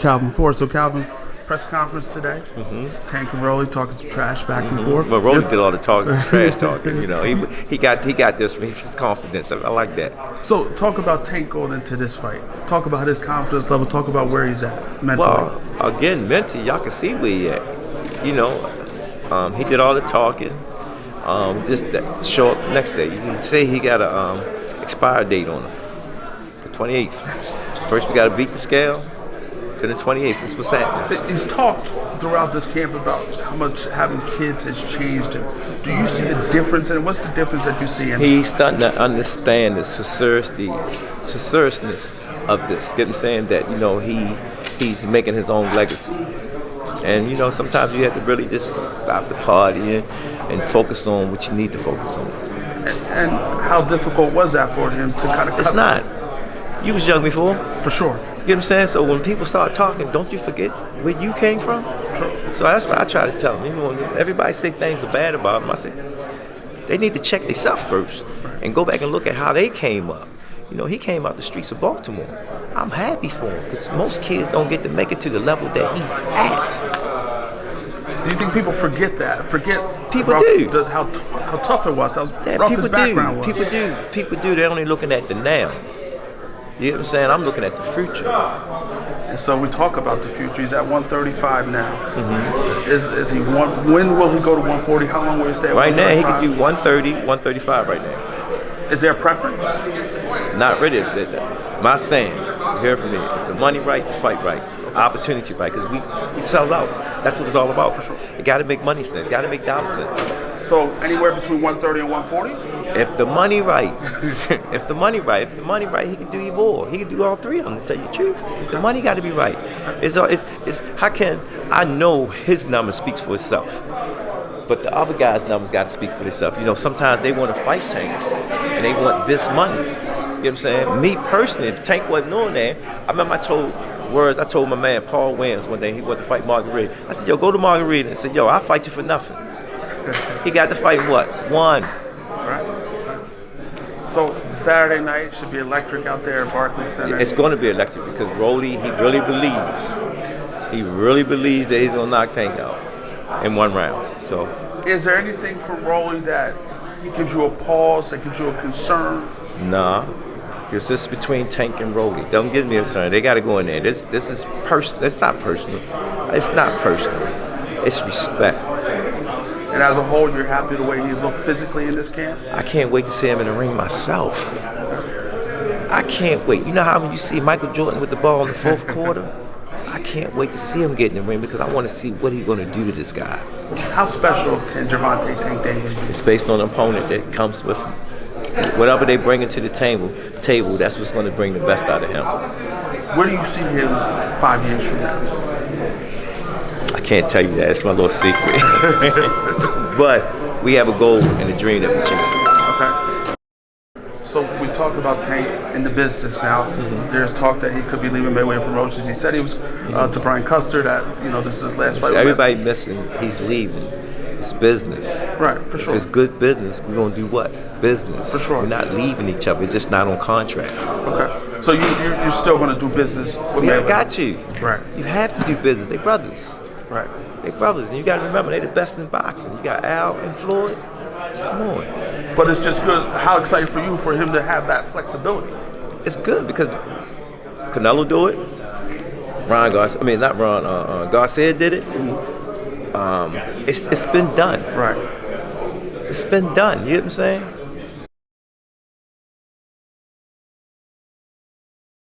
Calvin Ford. So Calvin, press conference today. It's Tank and Rolly talking some trash back and forth. But Rolly did all the talking, trash talking. You know, he got this from his confidence. I like that. So talk about Tank going into this fight. Talk about his confidence level. Talk about where he's at mentally. Well, again, mentally, y'all can see where he at. You know, he did all the talking. Just that show up next day. You say he got a expired date on him, the 28th. First, we got to beat the scale. Then the 28th is what's happening. He's talked throughout this camp about how much having kids has changed him. Do you see the difference? And what's the difference that you see in him? He's starting to understand the seriousness of this. Get what I'm saying? That, you know, he's making his own legacy. And, you know, sometimes you have to really just stop the partying and focus on what you need to focus on. And how difficult was that for him to kind of It's not. You was young before. For sure. You know what I'm saying? So when people start talking, don't you forget where you came from? So that's what I try to tell them. You know, when everybody say things are bad about them, I say they need to check themselves first and go back and look at how they came up. You know, he came out the streets of Baltimore. I'm happy for him because most kids don't get to make it to the level that he's at. Do you think people forget that? People do. How tough it was, how rough his background was. People do. They're only looking at the now. You know what I'm saying? I'm looking at the future. And so we talk about the future. He's at 135 now. Is he when will he go to 140? How long will he stay at 135? Right now, he can do 130, 135 right now. Is there a preference? Not really. My saying, you hear from me, if the money right, the fight right, opportunity right, because he sells out. That's what it's all about. For sure. You got to make money sense. Got to make dollar sense. So anywhere between 130 and 140? If the money right, if the money right, he can do even more. He can do all three of them, to tell you the truth. The money got to be right. It's how can I know his number speaks for itself, but the other guy's numbers got to speak for themselves. You know, sometimes they want to fight Tank and they want this money. You know what I'm saying? Me personally, if Tank wasn't on there, I remember I told my man Paul Williams one day he wanted to fight Margarita. I said, yo, go to Margarita and said, yo, I'll fight you for nothing. He got to fight what? One. Right. So Saturday night should be electric out there at Barclays Center. It's going to be electric because Rolly, he really believes that he's going to knock Tank out in one round. So, is there anything from Rolly that gives you a pause, that gives you a concern? Nah, because this is between Tank and Rolly. Don't give me a concern. They got to go in there. This is personal. It's not personal. It's not personal. It's respect. And as a whole, you're happy the way he's looked physically in this camp? I can't wait to see him in the ring myself. I can't wait. You know how when you see Michael Jordan with the ball in the fourth quarter? I can't wait to see him get in the ring because I want to see what he's going to do to this guy. How special can Gervonta Tank Davis be? It's based on an opponent that comes with him. Whatever they bring into the table, that's what's going to bring the best out of him. Where do you see him 5 years from now? I can't tell you that. It's my little secret. But we have a goal and a dream that we're chasing. Okay. So we talked about Tank in the business now. There's talk that he could be leaving Mayweather from Roaches. He said he was to Brian Custer that, you know, this is his last fight. Everybody missing, he's leaving. It's business. Right, for sure. If it's good business, we're going to do what? Business. For sure. We're not leaving each other. It's just not on contract. Okay. So you're still going to do business with Mayweather? Got to. Right. You have to do business. They brothers. Right. They brothers. And you got to remember, they the best in boxing. You got Al and Floyd. Come on. But it's just good. How excited for you for him to have that flexibility? It's good because Canelo do it. Garcia did it. It's been done. Right. It's been done. You know what I'm saying?